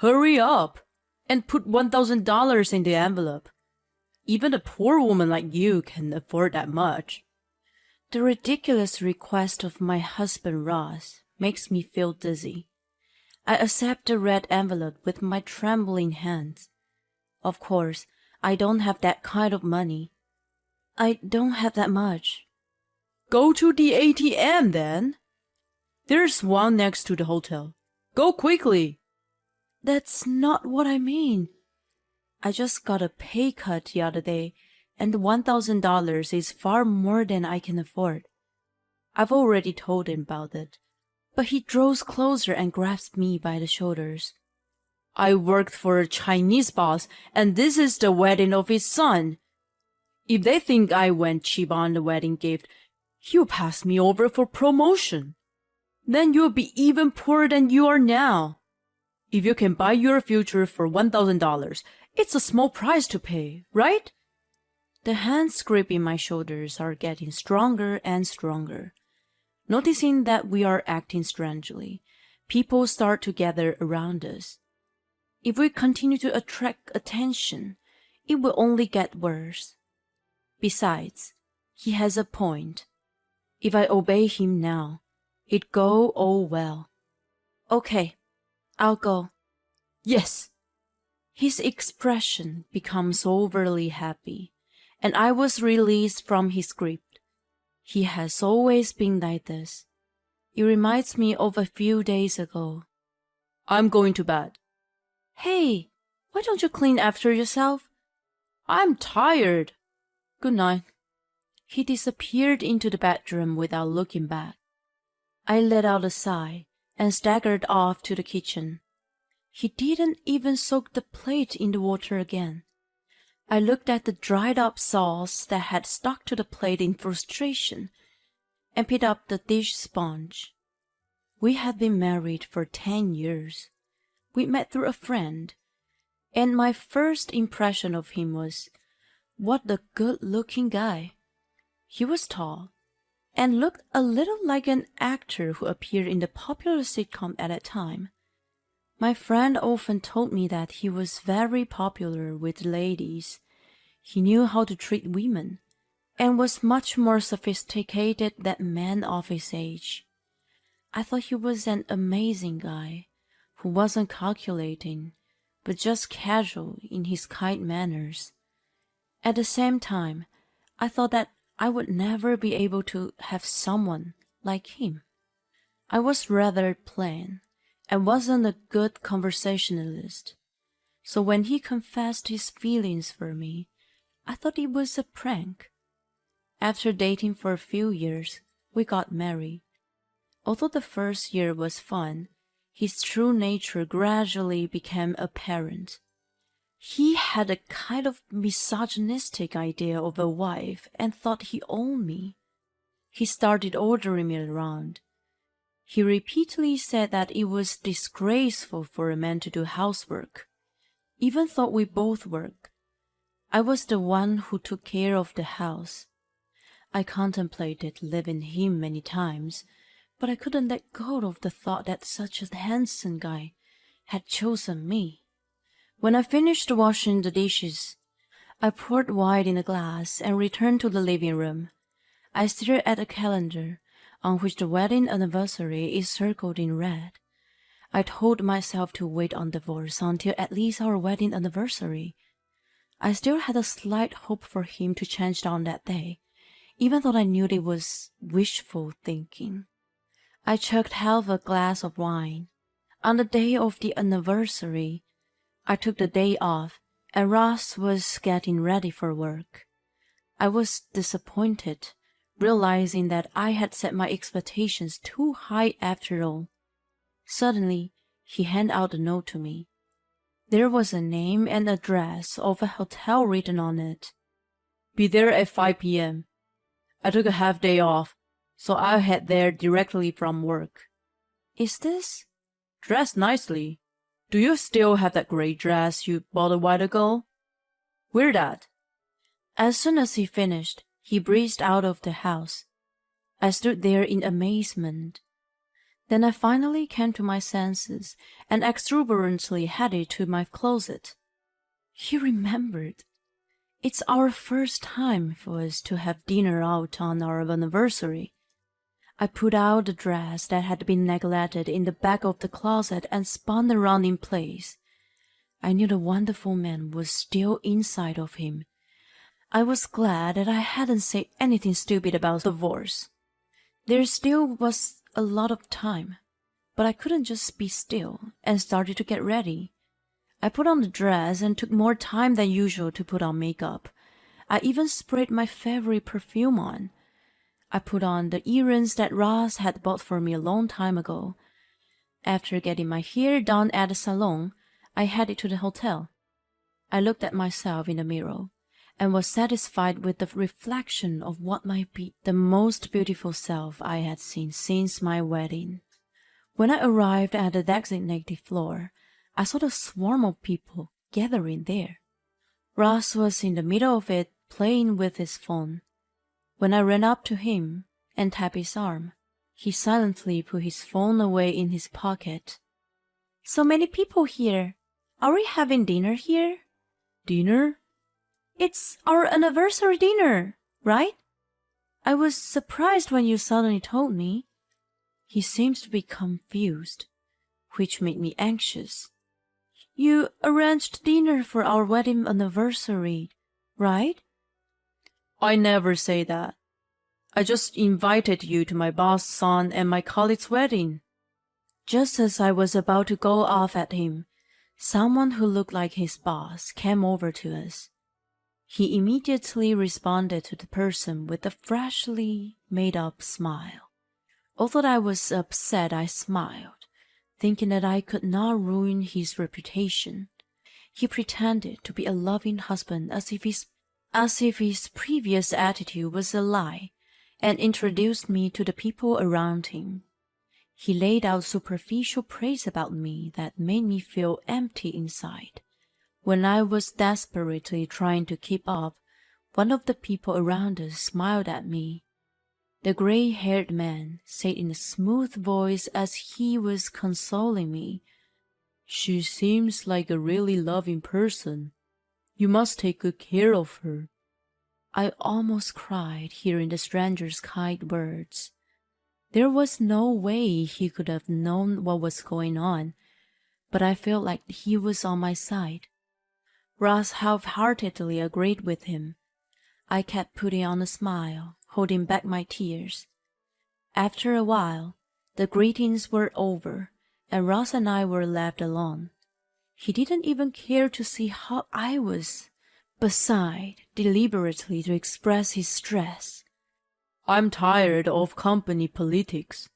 Hurry up and put $1,000 in the envelope. Even a poor woman like you can afford that much. The ridiculous request of my husband Ross makes me feel dizzy. I accept the red envelope with my trembling hands. Of course, I don't have that kind of money. I don't have that much. Go to the ATM then. There's one next to the hotel. Go quickly. That's not what I mean. I just got a pay cut the other day, and $1,000 is far more than I can afford. I've already told him about it, but he draws closer and grabs me by the shoulders. I worked for a Chinese boss, and this is the wedding of his son. If they think I went cheap on the wedding gift, he'll pass me over for promotion. Then you'll be even poorer than you are now. If you can buy your future for $1,000, it's a small price to pay, right? The hands gripping my shoulders are getting stronger and stronger. Noticing that we are acting strangely, people start to gather around us. If we continue to attract attention, it will only get worse. Besides, he has a point. If I obey him now, it'd go all well. Okay, I'll go. Yes. His expression becomes overly happy, and I was released from his grip. He has always been like this. It reminds me of a few days ago. I'm going to bed. Hey, why don't you clean after yourself? I'm tired. Good night. He disappeared into the bedroom without looking back. I let out a sigh and staggered off to the kitchen. He didn't even soak the plate in the water again. I looked at the dried-up sauce that had stuck to the plate in frustration and picked up the dish sponge. We had been married for 10 years. We met through a friend, and my first impression of him was, what a good-looking guy. He was tall and looked a little like an actor who appeared in the popular sitcom at that time. My friend often told me that he was very popular with ladies. He knew how to treat women, and was much more sophisticated than men of his age. I thought he was an amazing guy, who wasn't calculating, but just casual in his kind manners. At the same time, I thought that I would never be able to have someone like him. I was rather plain, and wasn't a good conversationalist. So when he confessed his feelings for me, I thought it was a prank. After dating for a few years, we got married. Although the first year was fun, his true nature gradually became apparent. He had a kind of misogynistic idea of a wife and thought he owned me. He started ordering me around. He repeatedly said that it was disgraceful for a man to do housework, even though we both worked. I was the one who took care of the house. I contemplated leaving him many times, but I couldn't let go of the thought that such a handsome guy had chosen me. When I finished washing the dishes, I poured wine in a glass and returned to the living room. I stared at a calendar on which the wedding anniversary is circled in red. I told myself to wait on divorce until at least our wedding anniversary. I still had a slight hope for him to change on that day, even though I knew it was wishful thinking. I chugged half a glass of wine. On the day of the anniversary, I took the day off, and Ross was getting ready for work. I was disappointed, realizing that I had set my expectations too high after all. Suddenly, he handed out a note to me. There was a name and address of a hotel written on it. Be there at 5 p.m. I took a half day off, so I'll head there directly from work. Is this? Dress nicely. Do you still have that gray dress you bought a while ago? Wear that. As soon as he finished, he breezed out of the house. I stood there in amazement. Then I finally came to my senses and exuberantly headed to my closet. He remembered. It's our first time for us to have dinner out on our anniversary. I put out the dress that had been neglected in the back of the closet and spun around in place. I knew the wonderful man was still inside of him. I was glad that I hadn't said anything stupid about divorce. There still was a lot of time, but I couldn't just be still and started to get ready. I put on the dress and took more time than usual to put on makeup. I even sprayed my favorite perfume on. I put on the earrings that Ross had bought for me a long time ago. After getting my hair done at the salon, I headed to the hotel. I looked at myself in the mirror and was satisfied with the reflection of what might be the most beautiful self I had seen since my wedding. When I arrived at the designated floor, I saw a swarm of people gathering there. Ross was in the middle of it, playing with his phone. When I ran up to him and tapped his arm, he silently put his phone away in his pocket. "So many people here. Are we having dinner here?" "Dinner?" "It's our anniversary dinner, right? I was surprised when you suddenly told me." He seemed to be confused, which made me anxious. "You arranged dinner for our wedding anniversary, right?" "I never say that. I just invited you to my boss' son and my colleague's wedding." Just as I was about to go off at him, someone who looked like his boss came over to us. He immediately responded to the person with a freshly made-up smile. Although I was upset, I smiled, thinking that I could not ruin his reputation. He pretended to be a loving husband as if his previous attitude was a lie, and introduced me to the people around him. He laid out superficial praise about me that made me feel empty inside. When I was desperately trying to keep up, one of the people around us smiled at me. The gray-haired man said in a smooth voice as he was consoling me, "She seems like a really loving person. You must take good care of her." I almost cried hearing the stranger's kind words. There was no way he could have known what was going on, but I felt like he was on my side. Ross half-heartedly agreed with him. I kept putting on a smile, holding back my tears. After a while, the greetings were over, and Ross and I were left alone. He didn't even care to see how I was, but sighed deliberately to express his stress. "I'm tired of company politics.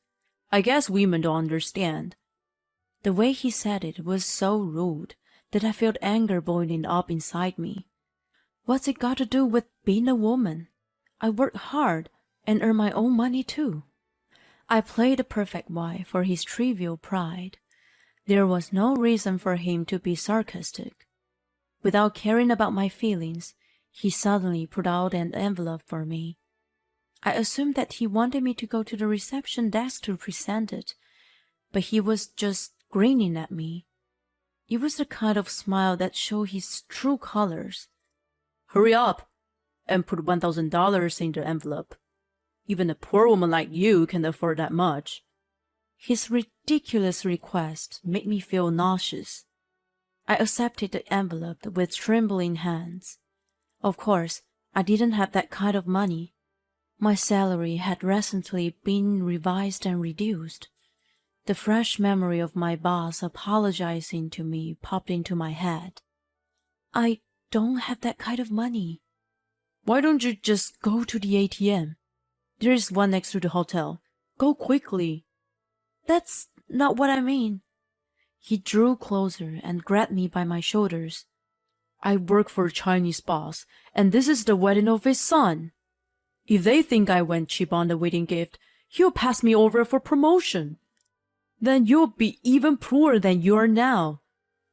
I guess women don't understand." The way he said it was so rude that I felt anger boiling up inside me. What's it got to do with being a woman? I work hard and earn my own money too. I played the perfect wife for his trivial pride. There was no reason for him to be sarcastic. Without caring about my feelings, he suddenly pulled out an envelope for me. I assumed that he wanted me to go to the reception desk to present it, but he was just grinning at me. It was the kind of smile that showed his true colors. "Hurry up and put $1,000 in the envelope. Even a poor woman like you can afford that much." His ridiculous request made me feel nauseous. I accepted the envelope with trembling hands. Of course, I didn't have that kind of money. My salary had recently been revised and reduced. The fresh memory of my boss apologizing to me popped into my head. "I don't have that kind of money." "Why don't you just go to the ATM? There is one next to the hotel. Go quickly." "That's not what I mean." He drew closer and grabbed me by my shoulders. "I work for a Chinese boss, and this is the wedding of his son. If they think I went cheap on the wedding gift, he'll pass me over for promotion. Then you'll be even poorer than you are now.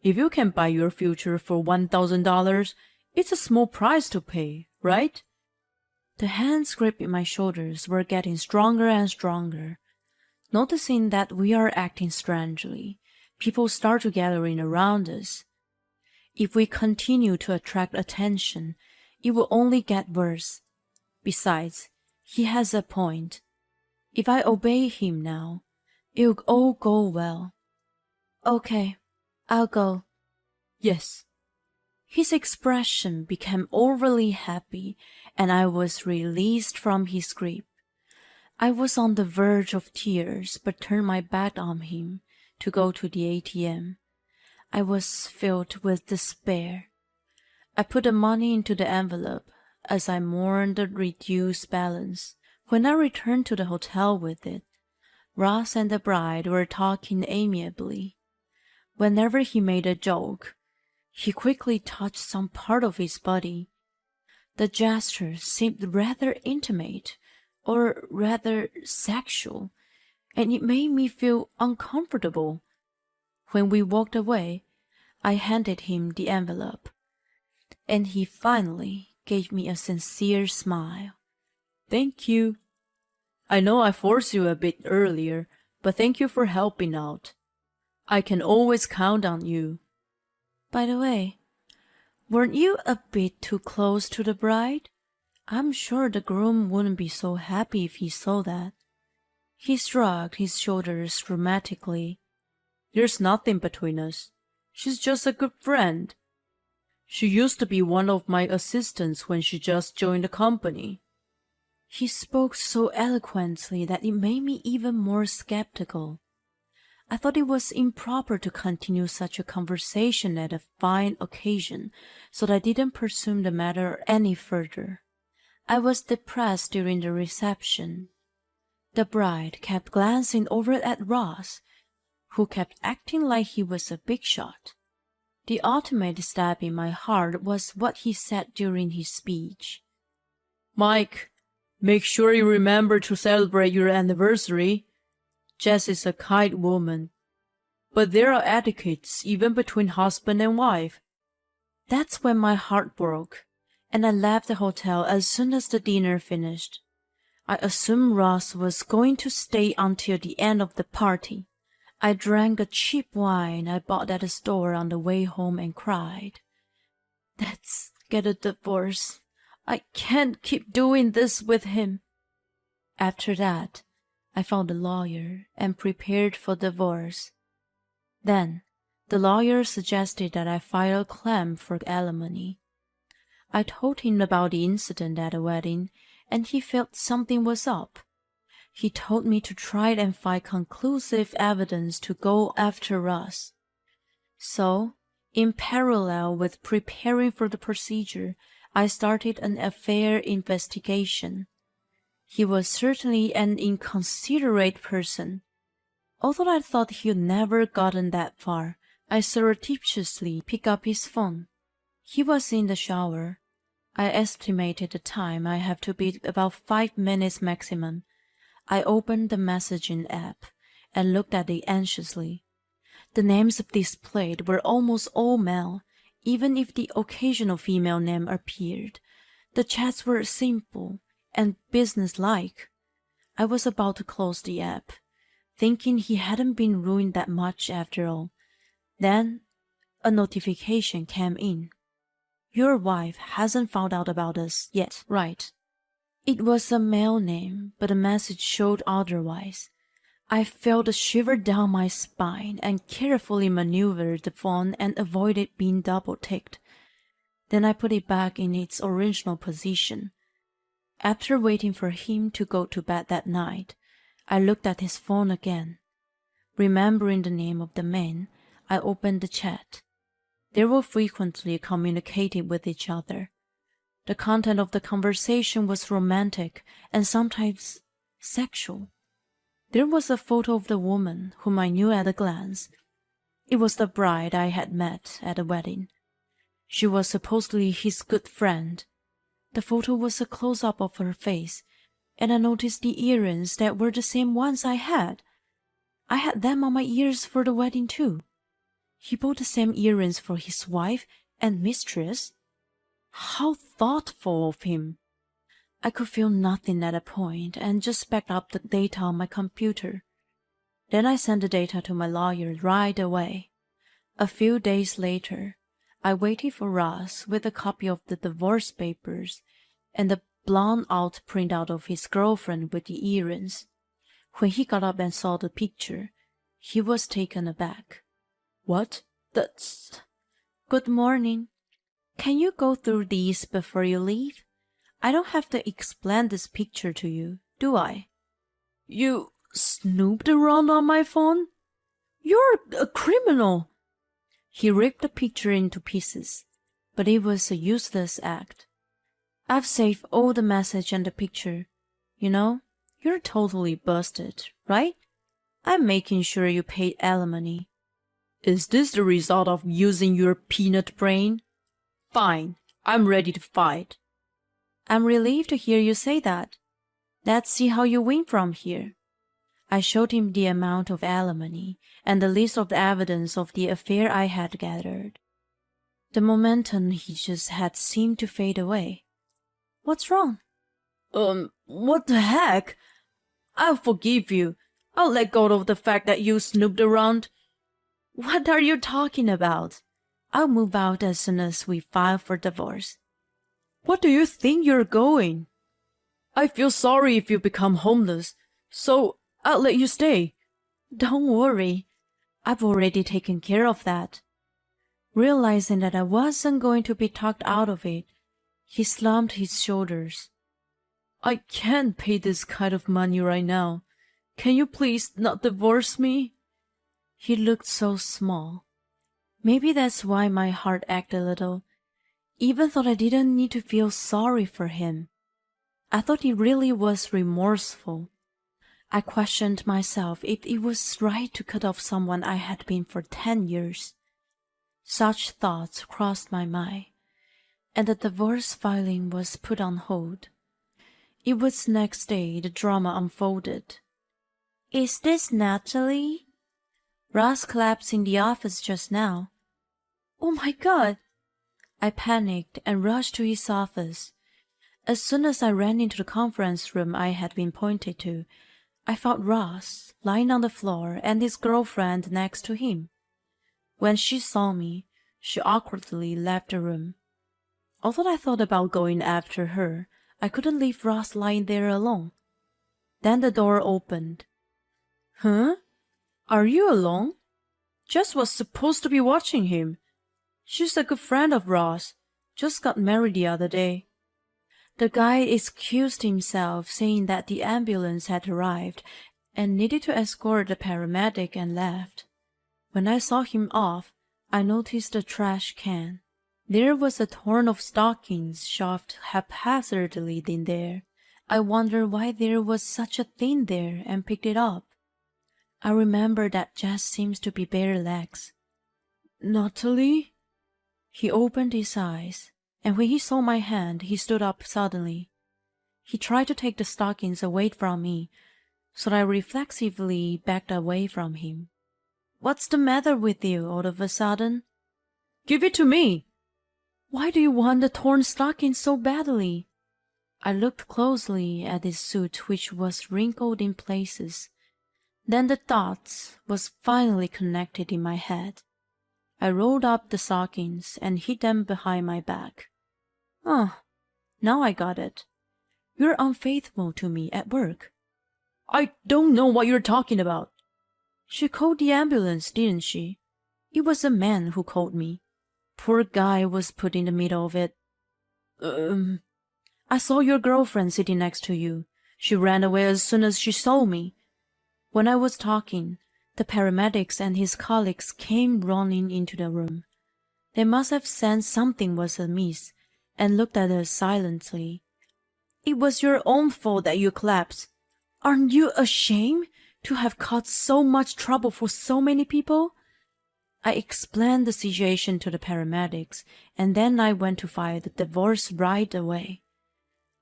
If you can buy your future for $1,000, it's a small price to pay, right?" The hands gripping my shoulders were getting stronger and stronger. Noticing that we are acting strangely, people start to gather in around us. If we continue to attract attention, it will only get worse. Besides, he has a point. If I obey him now, it'll all go well. Okay, I'll go. Yes. His expression became overly happy, and I was released from his grip. I was on the verge of tears, but turned my back on him to go to the ATM. I was filled with despair. I put the money into the envelope as I mourned the reduced balance. When I returned to the hotel with it, Ross and the bride were talking amiably. Whenever he made a joke, he quickly touched some part of his body. The gesture seemed rather intimate, or rather sexual, and it made me feel uncomfortable. When we walked away, I handed him the envelope, and he finally gave me a sincere smile. Thank you. I know I forced you a bit earlier, but thank you for helping out. I can always count on you. By the way, weren't you a bit too close to the bride? I'm sure the groom wouldn't be so happy if he saw that. He shrugged his shoulders dramatically. There's nothing between us. She's just a good friend. She used to be one of my assistants when she just joined the company. He spoke so eloquently that it made me even more skeptical. I thought it was improper to continue such a conversation at a fine occasion, so I didn't pursue the matter any further. I was depressed during the reception. The bride kept glancing over at Ross, who kept acting like he was a big shot. The ultimate stab in my heart was what he said during his speech. Mike, make sure you remember to celebrate your anniversary. Jess is a kind woman, but there are etiquettes even between husband and wife. That's when my heart broke, and I left the hotel as soon as the dinner finished. I assumed Ross was going to stay until the end of the party. I drank the cheap wine I bought at the store on the way home and cried. Let's get a divorce. I can't keep doing this with him. After that, I found a lawyer and prepared for divorce. Then, the lawyer suggested that I file a claim for alimony. I told him about the incident at the wedding, and he felt something was up. He told me to try and find conclusive evidence to go after Ross. So, in parallel with preparing for the procedure, I started an affair investigation. He was certainly an inconsiderate person. Although I thought he'd never gotten that far, I surreptitiously picked up his phone. He was in the shower. I estimated the time I have to be about 5 minutes maximum. I opened the messaging app and looked at it anxiously. The names displayed were almost all male, even if the occasional female name appeared. The chats were simple and businesslike. I was about to close the app, thinking he hadn't been ruined that much after all. Then a notification came in. Your wife hasn't found out about us yet, right? It was a male name, but the message showed otherwise. I felt a shiver down my spine and carefully maneuvered the phone and avoided being double-ticked. Then I put it back in its original position. After waiting for him to go to bed that night, I looked at his phone again. Remembering the name of the man, I opened the chat. They were frequently communicating with each other. The content of the conversation was romantic and sometimes sexual. There was a photo of the woman whom I knew at a glance. It was the bride I had met at the wedding. She was supposedly his good friend. The photo was a close-up of her face, and I noticed the earrings that were the same ones I had. I had them on my ears for the wedding too. He bought the same earrings for his wife and mistress. How thoughtful of him! I could feel nothing at that point and just backed up the data on my computer. Then I sent the data to my lawyer right away. A few days later, I waited for Ross with a copy of the divorce papers and the blown-out printout of his girlfriend with the earrings. When he got up and saw the picture, he was taken aback. "What? That's—" "Good morning. Can you go through these before you leave? I don't have to explain this picture to you, do I?" "You snooped around on my phone? You're a criminal!" He ripped the picture into pieces, but it was a useless act. "I've saved all the message and the picture. You know, you're totally busted, right? I'm making sure you paid alimony." "Is this the result of using your peanut brain? Fine, I'm ready to fight." "I'm relieved to hear you say that. Let's see how you win from here." I showed him the amount of alimony and the list of the evidence of the affair I had gathered. The momentum he just had seemed to fade away. "What's wrong?" What the heck? I'll forgive you. I'll let go of the fact that you snooped around." "What are you talking about? I'll move out as soon as we file for divorce." "What do you think you're going?" "I feel sorry if you become homeless, so I'll let you stay." "Don't worry. I've already taken care of that." Realizing that I wasn't going to be talked out of it, he slumped his shoulders. "I can't pay this kind of money right now. Can you please not divorce me?" He looked so small. Maybe that's why my heart ached a little, even though I didn't need to feel sorry for him. I thought he really was remorseful. I questioned myself if it was right to cut off someone I had been for 10 years. Such thoughts crossed my mind, and the divorce filing was put on hold. It was next day the drama unfolded. "Is this Natalie?" "Ross collapsed in the office just now." "Oh my God!" I panicked and rushed to his office. As soon as I ran into the conference room I had been pointed to, I found Ross lying on the floor and his girlfriend next to him. When she saw me, she awkwardly left the room. Although I thought about going after her, I couldn't leave Ross lying there alone. Then the door opened. "Huh? Are you alone? Jess was supposed to be watching him. She's a good friend of Ross. Just got married the other day." The guy excused himself, saying that the ambulance had arrived and needed to escort the paramedic, and left. When I saw him off, I noticed a trash can. There was a torn of stockings shoved haphazardly in there. I wondered why there was such a thing there and picked it up. I remember that Jess seems to be bare legs. "Natalie?" He opened his eyes, and when he saw my hand, he stood up suddenly. He tried to take the stockings away from me, so I reflexively backed away from him. "What's the matter with you all of a sudden?" "Give it to me!" "Why do you want the torn stockings so badly?" I looked closely at his suit, which was wrinkled in places. Then the dots was finally connected in my head. I rolled up the stockings and hid them behind my back. "Oh, now I got it. You're unfaithful to me at work." "I don't know what you're talking about." "She called the ambulance, didn't she?" "It was a man who called me. Poor guy was put in the middle of it." "I saw your girlfriend sitting next to you. She ran away as soon as she saw me." When I was talking, the paramedics and his colleagues came running into the room. They must have sensed something was amiss and looked at us silently. "It was your own fault that you collapsed. Aren't you ashamed to have caused so much trouble for so many people?" I explained the situation to the paramedics, and then I went to file the divorce right away.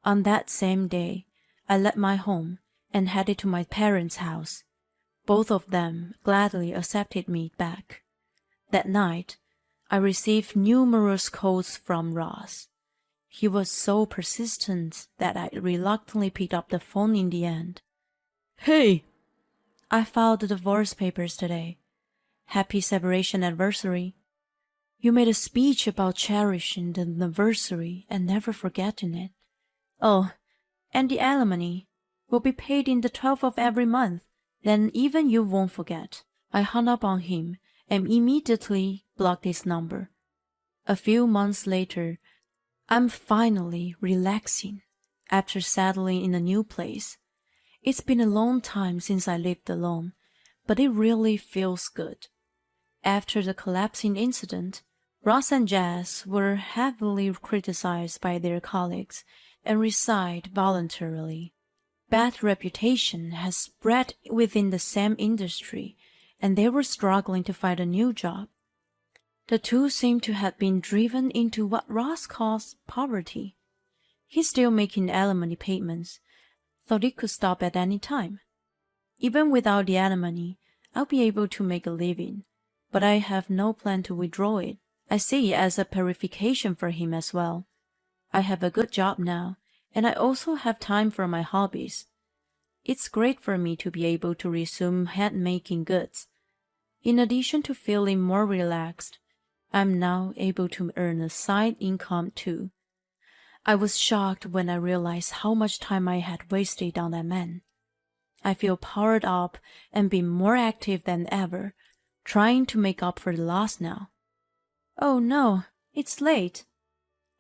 On that same day, I left my home and headed to my parents' house. Both of them gladly accepted me back. That night, I received numerous calls from Ross. He was so persistent that I reluctantly picked up the phone in the end. "Hey!" I filed the divorce papers today. Happy separation anniversary. You made a speech about cherishing the anniversary and never forgetting it. Oh, and the alimony will be paid in the 12th of every month. Then even you won't forget. I hung up on him and immediately blocked his number. A few months later, I'm finally relaxing after settling in a new place. It's been a long time since I lived alone, but it really feels good. After the collapsing incident, Ross and Jazz were heavily criticized by their colleagues and resigned voluntarily. Bad reputation has spread within the same industry, and they were struggling to find a new job. The two seem to have been driven into what Ross calls poverty. He's still making alimony payments, thought it could stop at any time. Even without the alimony, I'll be able to make a living, but I have no plan to withdraw it. I see it as a purification for him as well. I have a good job now, and I also have time for my hobbies. It's great for me to be able to resume hand-making goods. In addition to feeling more relaxed, I'm now able to earn a side income too. I was shocked when I realized how much time I had wasted on that man. I feel powered up and be more active than ever, trying to make up for the loss now. Oh no, it's late.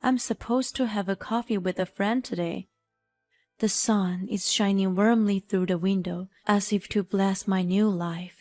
I'm supposed to have a coffee with a friend today. The sun is shining warmly through the window as if to bless my new life.